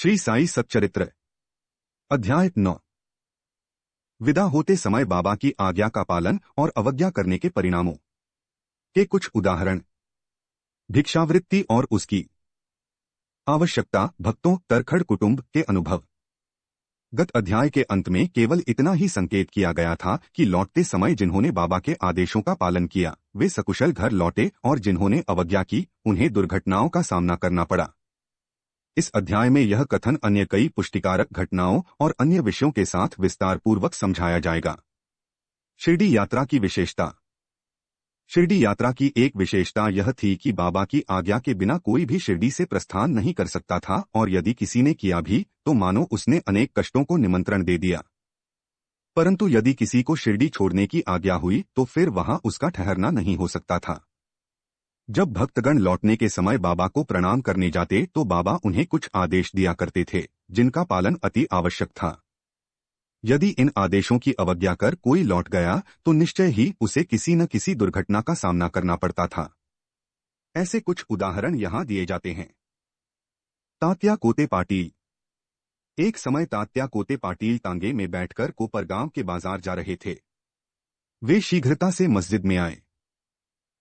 श्री साई सच्चरित्र अध्याय 9। विदा होते समय बाबा की आज्ञा का पालन और अवज्ञा करने के परिणामों के कुछ उदाहरण। भिक्षावृत्ति और उसकी आवश्यकता, भक्तों तरखड़ कुटुंब के अनुभव। गत अध्याय के अंत में केवल इतना ही संकेत किया गया था कि लौटते समय जिन्होंने बाबा के आदेशों का पालन किया वे सकुशल घर लौटे और जिन्होंने अवज्ञा की उन्हें दुर्घटनाओं का सामना करना पड़ा। इस अध्याय में यह कथन अन्य कई पुष्टिकारक घटनाओं और अन्य विषयों के साथ विस्तार पूर्वक समझाया जाएगा। शिरडी यात्रा की विशेषता। शिरडी यात्रा की एक विशेषता यह थी कि बाबा की आज्ञा के बिना कोई भी शिरडी से प्रस्थान नहीं कर सकता था और यदि किसी ने किया भी तो मानो उसने अनेक कष्टों को निमंत्रण दे दिया। परंतु यदि किसी को शिरडी छोड़ने की आज्ञा हुई तो फिर वहां उसका ठहरना नहीं हो सकता था। जब भक्तगण लौटने के समय बाबा को प्रणाम करने जाते तो बाबा उन्हें कुछ आदेश दिया करते थे जिनका पालन अति आवश्यक था। यदि इन आदेशों की अवज्ञा कर कोई लौट गया तो निश्चय ही उसे किसी न किसी दुर्घटना का सामना करना पड़ता था। ऐसे कुछ उदाहरण यहाँ दिए जाते हैं। तात्या कोते पाटिल। एक समय तात्या कोते पाटिल तांगे में बैठकर कोपरगांव के बाजार जा रहे थे। वे शीघ्रता से मस्जिद में आए,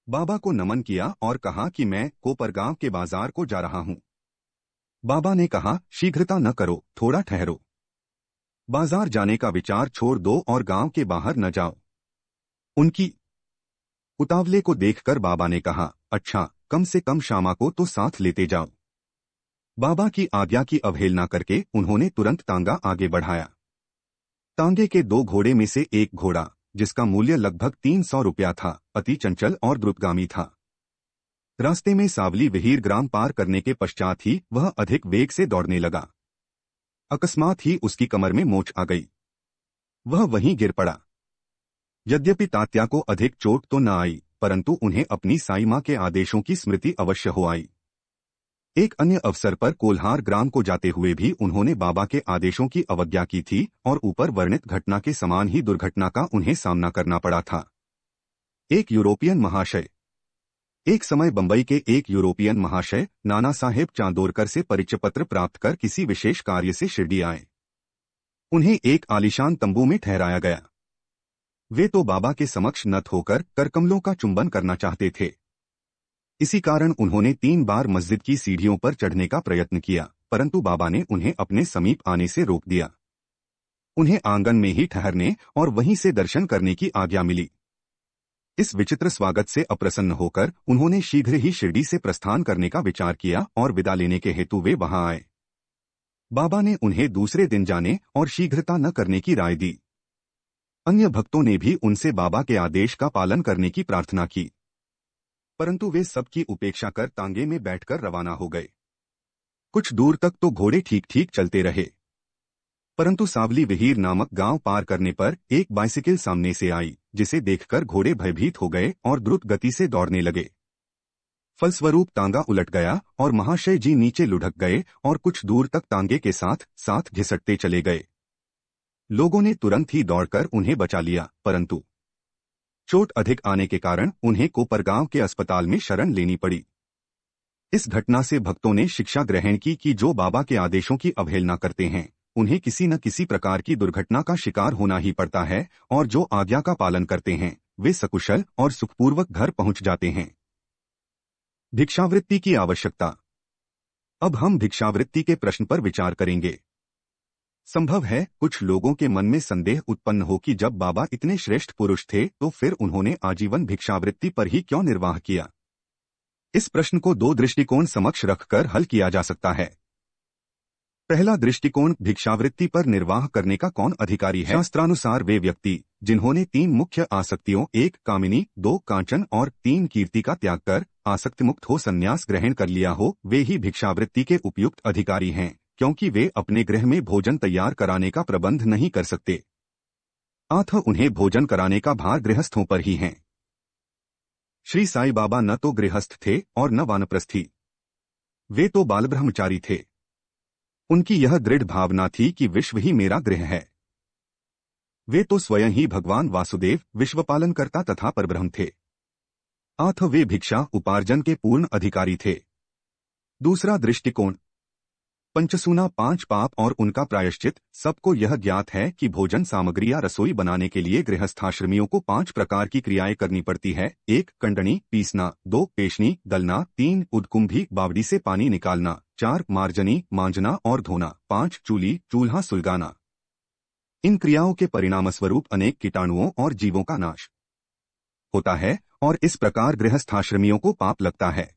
बाबा को नमन किया और कहा कि मैं कोपरगांव के बाजार को जा रहा हूं। बाबा ने कहा, शीघ्रता न करो, थोड़ा ठहरो। बाजार जाने का विचार छोड़ दो और गांव के बाहर न जाओ। उनकी उतावले को देखकर बाबा ने कहा, अच्छा, कम से कम श्यामा को तो साथ लेते जाओ। बाबा की आज्ञा की अवहेलना करके उन्होंने तुरंत तांगा आगे बढ़ाया। तांगे के दो घोड़े में से एक घोड़ा, जिसका मूल्य लगभग 300 रुपया था, अति चंचल और द्रुतगामी था। रास्ते में सावली विहीर ग्राम पार करने के पश्चात ही वह अधिक वेग से दौड़ने लगा। अकस्मात ही उसकी कमर में मोच आ गई। वह वहीं गिर पड़ा। यद्यपि तात्या को अधिक चोट तो न आई परंतु उन्हें अपनी साई मां के आदेशों की स्मृति अवश्य हो आई। एक अन्य अवसर पर कोल्हार ग्राम को जाते हुए भी उन्होंने बाबा के आदेशों की अवज्ञा की थी और ऊपर वर्णित घटना के समान ही दुर्घटना का उन्हें सामना करना पड़ा था। एक यूरोपियन महाशय। एक समय बंबई के एक यूरोपियन महाशय नाना साहेब चांदोरकर से परिचय पत्र प्राप्त कर किसी विशेष कार्य से शिरडी आए। उन्हें एक आलीशान तंबू में ठहराया गया। वे तो बाबा के समक्ष नत होकर करकमलों का चुंबन करना चाहते थे। इसी कारण उन्होंने 3 बार मस्जिद की सीढ़ियों पर चढ़ने का प्रयत्न किया परंतु बाबा ने उन्हें अपने समीप आने से रोक दिया। उन्हें आंगन में ही ठहरने और वहीं से दर्शन करने की आज्ञा मिली। इस विचित्र स्वागत से अप्रसन्न होकर उन्होंने शीघ्र ही शिरडी से प्रस्थान करने का विचार किया और विदा लेने के हेतु वे वहां आए। बाबा ने उन्हें दूसरे दिन जाने और शीघ्रता न करने की राय दी। अन्य भक्तों ने भी उनसे बाबा के आदेश का पालन करने की प्रार्थना की परंतु वे सबकी उपेक्षा कर तांगे में बैठकर रवाना हो गए। कुछ दूर तक तो घोड़े ठीक ठीक चलते रहे परंतु सावली विहीर नामक गांव पार करने पर एक बाइसिकल सामने से आई जिसे देखकर घोड़े भयभीत हो गए और द्रुत गति से दौड़ने लगे। फलस्वरूप तांगा उलट गया और महाशय जी नीचे लुढ़क गए और कुछ दूर तक तांगे के साथ साथ घिसटते चले गए। लोगों ने तुरंत ही दौड़कर उन्हें बचा लिया परंतु चोट अधिक आने के कारण उन्हें कोपरगांव के अस्पताल में शरण लेनी पड़ी। इस घटना से भक्तों ने शिक्षा ग्रहण की कि जो बाबा के आदेशों की अवहेलना करते हैं उन्हें किसी न किसी प्रकार की दुर्घटना का शिकार होना ही पड़ता है और जो आज्ञा का पालन करते हैं वे सकुशल और सुखपूर्वक घर पहुंच जाते हैं। भिक्षावृत्ति की आवश्यकता। अब हम भिक्षावृत्ति के प्रश्न पर विचार करेंगे। संभव है कुछ लोगों के मन में संदेह उत्पन्न हो कि जब बाबा इतने श्रेष्ठ पुरुष थे तो फिर उन्होंने आजीवन भिक्षावृत्ति पर ही क्यों निर्वाह किया। इस प्रश्न को 2 दृष्टिकोण समक्ष रखकर हल किया जा सकता है। पहला दृष्टिकोण, भिक्षावृत्ति पर निर्वाह करने का कौन अधिकारी है। शास्त्रानुसार वे व्यक्ति जिन्होंने 3 मुख्य आसक्तियों 1 कामिनी, 2 कांचन और 3 कीर्ति का त्याग कर आसक्ति मुक्त हो संन्यास ग्रहण कर लिया हो वे ही भिक्षावृत्ति के उपयुक्त अधिकारी हैं क्योंकि वे अपने गृह में भोजन तैयार कराने का प्रबंध नहीं कर सकते अतः उन्हें भोजन कराने का भार गृहस्थों पर ही है। श्री साई बाबा न तो गृहस्थ थे और न वानप्रस्थी। वे तो बालब्रह्मचारी थे। उनकी यह दृढ़ भावना थी कि विश्व ही मेरा गृह है। वे तो स्वयं ही भगवान वासुदेव विश्वपालनकर्ता तथा परब्रह्म थे अतः वे भिक्षा उपार्जन के पूर्ण अधिकारी थे। दूसरा दृष्टिकोण, पंचसूना 5 पाप और उनका प्रायश्चित। सबको यह ज्ञात है कि भोजन सामग्री या रसोई बनाने के लिए गृहस्थाश्रमियों को 5 प्रकार की क्रियाएं करनी पड़ती है। 1 कंडनी पीसना, 2 पेशनी गलना, 3 उदकुंभी बावड़ी से पानी निकालना, 4 मार्जनी मांजना और धोना, 5 चूली चूल्हा सुलगाना। इन क्रियाओं के परिणामस्वरूप अनेक कीटाणुओं और जीवों का नाश होता है और इस प्रकार गृहस्थाश्रमियों को पाप लगता है।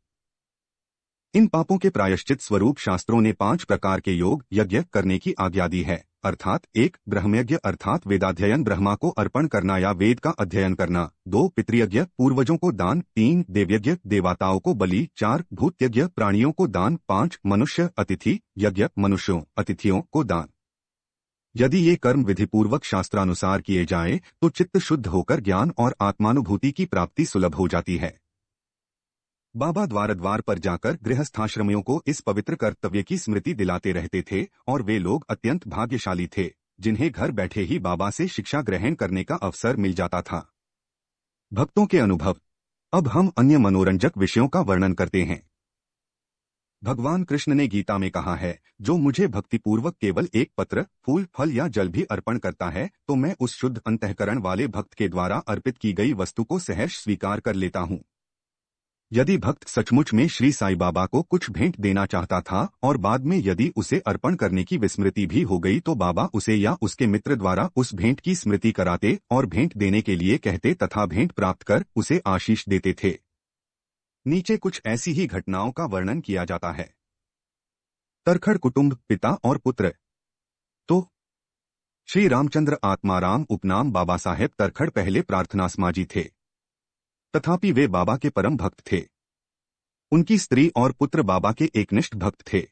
इन पापों के प्रायश्चित स्वरूप शास्त्रों ने 5 प्रकार के योग यज्ञ करने की आज्ञा दी है, अर्थात 1 ब्रह्मयज्ञ अर्थात वेदाध्ययन ब्रह्मा को अर्पण करना या वेद का अध्ययन करना, 2 पितृयज्ञ पूर्वजों को दान, 3 देवयज्ञ देवताओं को बलि, 4 भूतयज्ञ प्राणियों को दान, 5 मनुष्य अतिथि यज्ञ मनुष्यों अतिथियों को दान। यदि ये कर्म विधिपूर्वक शास्त्रानुसार किए जाएं तो चित्त शुद्ध होकर ज्ञान और आत्मानुभूति की प्राप्ति सुलभ हो जाती है। बाबा द्वार द्वार पर जाकर गृहस्थाश्रमियों को इस पवित्र कर्तव्य की स्मृति दिलाते रहते थे और वे लोग अत्यंत भाग्यशाली थे जिन्हें घर बैठे ही बाबा से शिक्षा ग्रहण करने का अवसर मिल जाता था। भक्तों के अनुभव। अब हम अन्य मनोरंजक विषयों का वर्णन करते हैं। भगवान कृष्ण ने गीता में कहा है, जो मुझे भक्तिपूर्वक केवल एक पत्र, फूल, फल या जल भी अर्पण करता है तो मैं उस शुद्ध अंतःकरण वाले भक्त के द्वारा अर्पित की गई वस्तु को सहर्ष स्वीकार कर लेता हूँ। यदि भक्त सचमुच में श्री साईं बाबा को कुछ भेंट देना चाहता था और बाद में यदि उसे अर्पण करने की विस्मृति भी हो गई तो बाबा उसे या उसके मित्र द्वारा उस भेंट की स्मृति कराते और भेंट देने के लिए कहते तथा भेंट प्राप्त कर उसे आशीष देते थे। नीचे कुछ ऐसी ही घटनाओं का वर्णन किया जाता है। तरखड़ कुटुंब, पिता और पुत्र। तो श्री रामचंद्र आत्माराम उपनाम बाबा साहेब तरखड़ पहले प्रार्थना समाजी थे, तथापि वे बाबा के परम भक्त थे। उनकी स्त्री और पुत्र बाबा के एकनिष्ठ भक्त थे।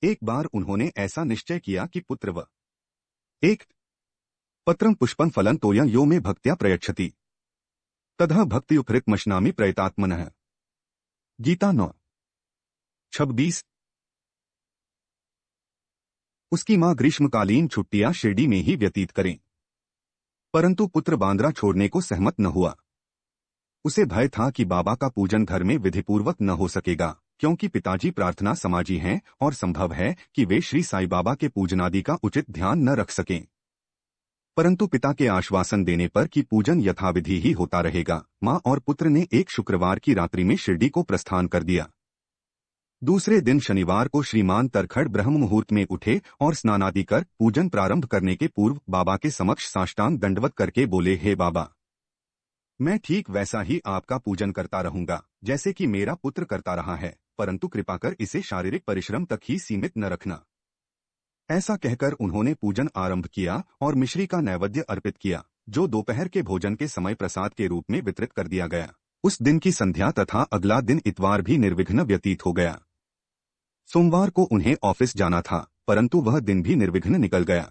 एक बार उन्होंने ऐसा निश्चय किया कि पुत्र व एक पत्रम पुष्पं फलं तोयं यो में भक्त्या प्रयच्छति ततः भक्तियुपहृतमश्नामि प्रयतात्मनः। गीता 9:26। उसकी मां ग्रीष्मकालीन छुट्टियां शिरडी में ही व्यतीत करें, परंतु पुत्र बांद्रा छोड़ने को सहमत न हुआ। उसे भय था कि बाबा का पूजन घर में विधिपूर्वक न हो सकेगा, क्योंकि पिताजी प्रार्थना समाजी हैं और संभव है कि वे श्री साईं बाबा के पूजनादि का उचित ध्यान न रख सकें। परंतु पिता के आश्वासन देने पर कि पूजन यथाविधि ही होता रहेगा, मां और पुत्र ने एक शुक्रवार की रात्रि में शिरडी को प्रस्थान कर दिया। दूसरे दिन शनिवार को श्रीमान तरखड़ ब्रह्म मुहूर्त में उठे और स्नानादि कर पूजन प्रारंभ करने के पूर्व बाबा के समक्ष साष्टांग दंडवत करके बोले, हे बाबा, मैं ठीक वैसा ही आपका पूजन करता रहूंगा जैसे कि मेरा पुत्र करता रहा है, परंतु कृपा कर इसे शारीरिक परिश्रम तक ही सीमित न रखना। ऐसा कहकर उन्होंने पूजन आरंभ किया और मिश्री का नैवेद्य अर्पित किया, जो दोपहर के भोजन के समय प्रसाद के रूप में वितरित कर दिया गया। उस दिन की संध्या तथा अगला दिन इतवार भी निर्विघ्न व्यतीत हो गया। सोमवार को उन्हें ऑफिस जाना था, परंतु वह दिन भी निर्विघ्न निकल गया।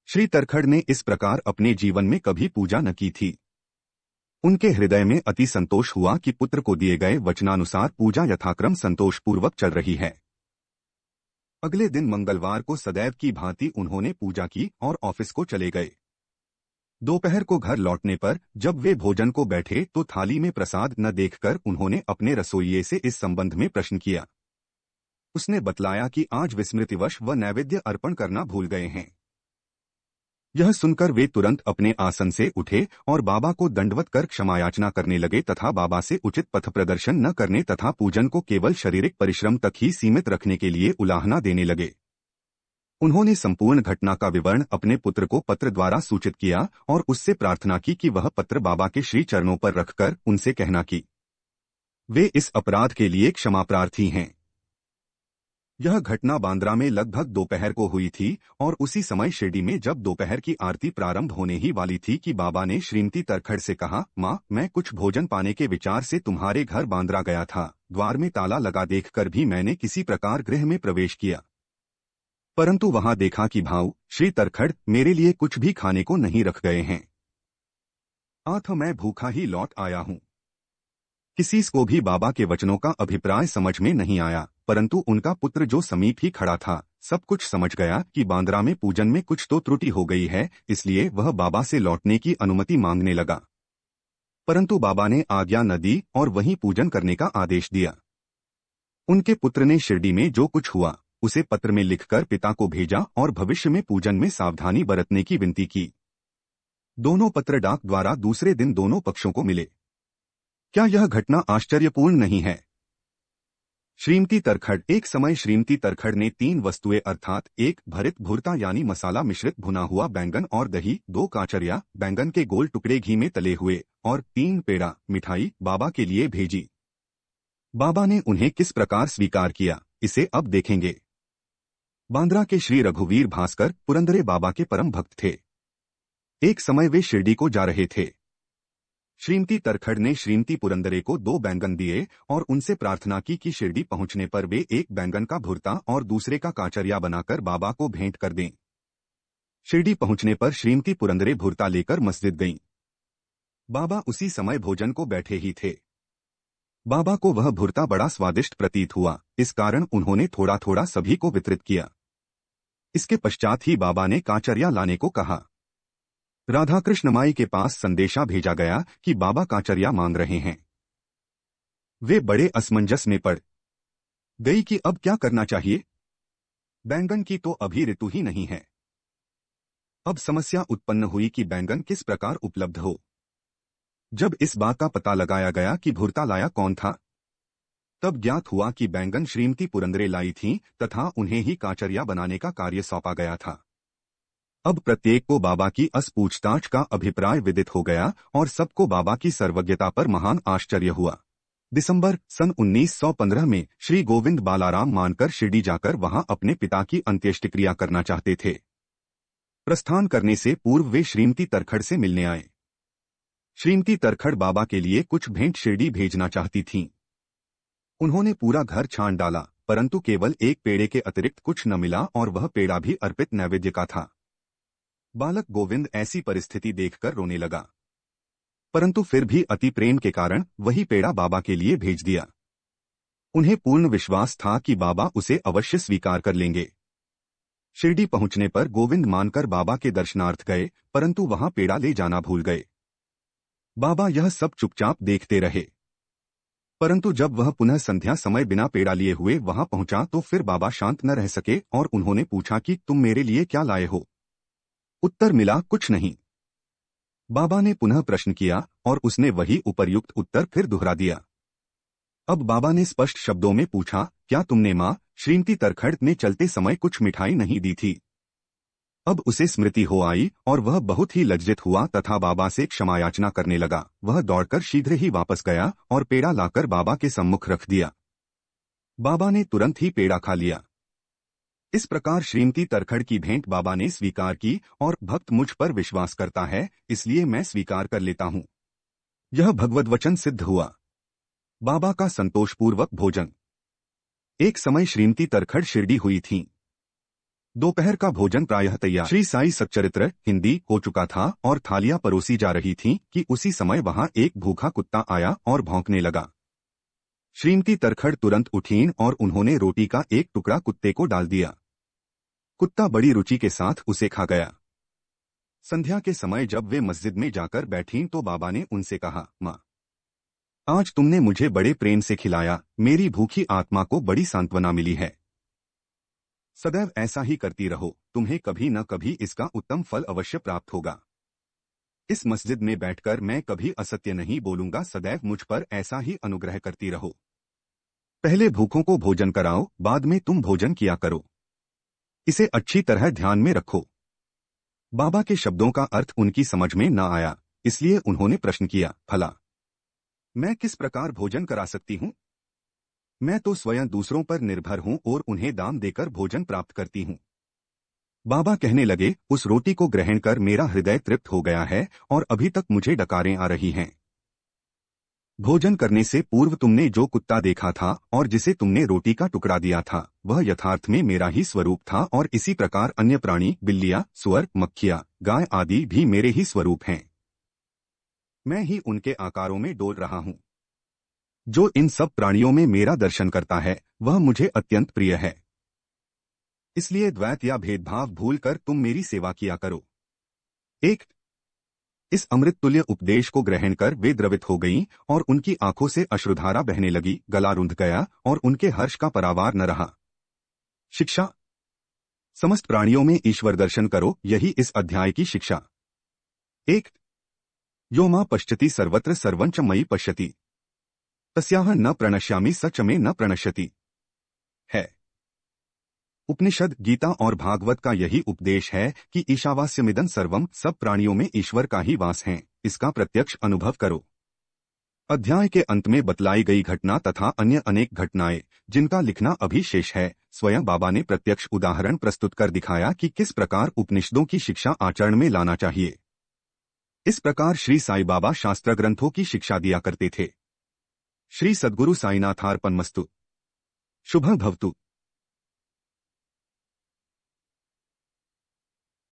श्री तरखड़ ने इस प्रकार अपने जीवन में कभी पूजा न की थी। उनके हृदय में अति संतोष हुआ कि पुत्र को दिए गए वचनानुसार पूजा यथाक्रम संतोषपूर्वक चल रही है। अगले दिन मंगलवार को सदैव की भांति उन्होंने पूजा की और ऑफिस को चले गए। दोपहर को घर लौटने पर जब वे भोजन को बैठे तो थाली में प्रसाद न देखकर उन्होंने अपने रसोइये से इस संबंध में प्रश्न किया। उसने बतलाया कि आज विस्मृतिवश वह नैवेद्य अर्पण करना भूल गए हैं। यह सुनकर वे तुरंत अपने आसन से उठे और बाबा को दंडवत कर क्षमायाचना करने लगे तथा बाबा से उचित पथ प्रदर्शन न करने तथा पूजन को केवल शारीरिक परिश्रम तक ही सीमित रखने के लिए उलाहना देने लगे। उन्होंने संपूर्ण घटना का विवरण अपने पुत्र को पत्र द्वारा सूचित किया और उससे प्रार्थना की कि वह पत्र बाबा के श्री चरणों पर रखकर उनसे कहना कि वे इस अपराध के लिए क्षमा प्रार्थी हैं। यह घटना बांद्रा में लगभग दोपहर को हुई थी और उसी समय शिरडी में जब दोपहर की आरती प्रारंभ होने ही वाली थी कि बाबा ने श्रीमती तरखड़ से कहा, माँ, मैं कुछ भोजन पाने के विचार से तुम्हारे घर बांद्रा गया था। द्वार में ताला लगा देखकर भी मैंने किसी प्रकार गृह में प्रवेश किया, परंतु वहां देखा कि भाऊ श्री तरखड़ मेरे लिए कुछ भी खाने को नहीं रख गए हैं। आठ मैं भूखा ही लौट आया हूँ। किसी को भी बाबा के वचनों का अभिप्राय समझ में नहीं आया, परंतु उनका पुत्र जो समीप ही खड़ा था सब कुछ समझ गया कि बांद्रा में पूजन में कुछ तो त्रुटि हो गई है, इसलिए वह बाबा से लौटने की अनुमति मांगने लगा। परंतु बाबा ने आज्ञा न दी और वहीं पूजन करने का आदेश दिया। उनके पुत्र ने शिरडी में जो कुछ हुआ उसे पत्र में लिखकर पिता को भेजा और भविष्य में पूजन में सावधानी बरतने की विनती की। दोनों पत्र डाक द्वारा दूसरे दिन दोनों पक्षों को मिले। क्या यह घटना आश्चर्यपूर्ण नहीं है? श्रीमती तरखड़। एक समय श्रीमती तरखड़ ने 3 वस्तुएं अर्थात 1 भरित भुर्ता यानी मसाला मिश्रित भुना हुआ बैंगन और दही, 2 काचरिया बैंगन के गोल टुकड़े घी में तले हुए और 3 पेड़ा मिठाई बाबा के लिए भेजी। बाबा ने उन्हें किस प्रकार स्वीकार किया, इसे अब देखेंगे। बांद्रा के श्री रघुवीर भास्कर पुरंदरे बाबा के परम भक्त थे। एक समय वे शिरडी को जा रहे थे। श्रीमती तरखड़ ने श्रीमती पुरंदरे को 2 बैंगन दिए और उनसे प्रार्थना की कि शिरडी पहुंचने पर वे 1 बैंगन का भुर्ता और दूसरे का काचरिया बनाकर बाबा को भेंट कर दें। शिरडी पहुंचने पर श्रीमती पुरंदरे भुर्ता लेकर मस्जिद गईं। बाबा उसी समय भोजन को बैठे ही थे। बाबा को वह भुर्ता बड़ा स्वादिष्ट प्रतीत हुआ, इस कारण उन्होंने थोड़ा थोड़ा सभी को वितरित किया। इसके पश्चात ही बाबा ने काचरिया लाने को कहा। राधा कृष्ण माई के पास संदेशा भेजा गया कि बाबा काचरिया मांग रहे हैं। वे बड़े असमंजस में पड़ गई कि अब क्या करना चाहिए। बैंगन की तो अभी ऋतु ही नहीं है। अब समस्या उत्पन्न हुई कि बैंगन किस प्रकार उपलब्ध हो। जब इस बात का पता लगाया गया कि भुर्ता लाया कौन था, तब ज्ञात हुआ कि बैंगन श्रीमती पुरंदरे लाई थीं तथा उन्हें ही काचरिया बनाने का कार्य सौंपा गया था। अब प्रत्येक को बाबा की पूछताछ का अभिप्राय विदित हो गया और सबको बाबा की सर्वज्ञता पर महान आश्चर्य हुआ। दिसंबर सन 1915 में श्री गोविंद बालाराम मानकर शिरडी जाकर वहां अपने पिता की अंत्येष्टिक्रिया करना चाहते थे। प्रस्थान करने से पूर्व वे श्रीमती तरखड़ से मिलने आए। श्रीमती तरखड़ बाबा के लिए कुछ भेंट शिरडी भेजना चाहती थीं। उन्होंने पूरा घर छान डाला, परंतु केवल 1 पेड़े के अतिरिक्त कुछ न मिला और वह पेड़ा भी अर्पित नैवेद्य का था। बालक गोविंद ऐसी परिस्थिति देखकर रोने लगा, परंतु फिर भी अति प्रेम के कारण वही पेड़ा बाबा के लिए भेज दिया। उन्हें पूर्ण विश्वास था कि बाबा उसे अवश्य स्वीकार कर लेंगे। शिरडी पहुंचने पर गोविंद मानकर बाबा के दर्शनार्थ गए, परंतु वहां पेड़ा ले जाना भूल गए। बाबा यह सब चुपचाप देखते रहे, परंतु जब वह पुनः संध्या समय बिना पेड़ा लिए हुए वहां पहुंचा तो फिर बाबा शांत न रह सके और उन्होंने पूछा कि तुम मेरे लिए क्या लाए हो। उत्तर मिला, कुछ नहीं। बाबा ने पुनः प्रश्न किया और उसने वही उपर्युक्त उत्तर फिर दोहरा दिया। अब बाबा ने स्पष्ट शब्दों में पूछा, क्या तुमने मां श्रीमती तरखड़ ने चलते समय कुछ मिठाई नहीं दी थी? अब उसे स्मृति हो आई और वह बहुत ही लज्जित हुआ तथा बाबा से क्षमा याचना करने लगा। वह दौड़कर शीघ्र ही वापस गया और पेड़ा लाकर बाबा के सम्मुख रख दिया। बाबा ने तुरंत ही पेड़ा खा लिया। इस प्रकार श्रीमती तरखड़ की भेंट बाबा ने स्वीकार की और भक्त मुझ पर विश्वास करता है, इसलिए मैं स्वीकार कर लेता हूं। यह भगवद्वचन सिद्ध हुआ। बाबा का संतोषपूर्वक भोजन। एक समय श्रीमती तरखड़ शिरडी हुई थीं। दोपहर का भोजन प्रायः तैयार श्री साई सच्चरित्र हिंदी हो चुका था और थालियां परोसी जा रही थीं कि उसी समय वहां एक भूखा कुत्ता आया और भौंकने लगा। श्रीमती तरखड़ तुरंत उठीं और उन्होंने रोटी का एक टुकड़ा कुत्ते को डाल दिया। कुत्ता बड़ी रुचि के साथ उसे खा गया। संध्या के समय जब वे मस्जिद में जाकर बैठीं तो बाबा ने उनसे कहा, मां, आज तुमने मुझे बड़े प्रेम से खिलाया, मेरी भूखी आत्मा को बड़ी सांत्वना मिली है। सदैव ऐसा ही करती रहो, तुम्हें कभी न कभी इसका उत्तम फल अवश्य प्राप्त होगा। इस मस्जिद में बैठकर मैं कभी असत्य नहीं बोलूंगा, सदैव मुझ पर ऐसा ही अनुग्रह करती रहो। पहले भूखों को भोजन कराओ, बाद में तुम भोजन किया करो। इसे अच्छी तरह ध्यान में रखो। बाबा के शब्दों का अर्थ उनकी समझ में न आया, इसलिए उन्होंने प्रश्न किया, भला मैं किस प्रकार भोजन करा सकती हूं? मैं तो स्वयं दूसरों पर निर्भर हूं और उन्हें दाम देकर भोजन प्राप्त करती हूं। बाबा कहने लगे, उस रोटी को ग्रहण कर मेरा हृदय तृप्त हो गया है और अभी तक मुझे डकारें आ रही हैं। भोजन करने से पूर्व तुमने जो कुत्ता देखा था और जिसे तुमने रोटी का टुकड़ा दिया था, वह यथार्थ में मेरा ही स्वरूप था और इसी प्रकार अन्य प्राणी, बिल्लियां, सुअर, मक्खियां, गाय आदि भी मेरे ही स्वरूप हैं। मैं ही उनके आकारों में डोल रहा हूं। जो इन सब प्राणियों में मेरा दर्शन करता है वह मुझे अत्यंत प्रिय है। इसलिए द्वैत या भेदभाव भूलकर तुम मेरी सेवा किया करो। एक इस अमृत तुल्य उपदेश को ग्रहण कर वे द्रवित हो गईं और उनकी आंखों से अश्रुधारा बहने लगी, गला रुंध गया और उनके हर्ष का परावार न रहा। शिक्षा। समस्त प्राणियों में ईश्वर दर्शन करो, यही इस अध्याय की शिक्षा। 1। यो मां पश्यति सर्वत्र सर्वं च मयि पश्यति तस्याह न प्रणश्यामि स च मे न प्रणश्यति है। उपनिषद, गीता और भागवत का यही उपदेश है कि ईशावास्यमिदं सर्वम, सब प्राणियों में ईश्वर का ही वास है, इसका प्रत्यक्ष अनुभव करो। अध्याय के अंत में बतलाई गई घटना तथा अन्य अनेक घटनाएं जिनका लिखना अभी शेष है, स्वयं बाबा ने प्रत्यक्ष उदाहरण प्रस्तुत कर दिखाया कि किस प्रकार उपनिषदों की शिक्षा आचरण में लाना चाहिए। इस प्रकार श्री साईं बाबा शास्त्र ग्रंथों की शिक्षा दिया करते थे। श्री सद्गुरु साईनाथार्पणमस्तु। शुभं भवतु।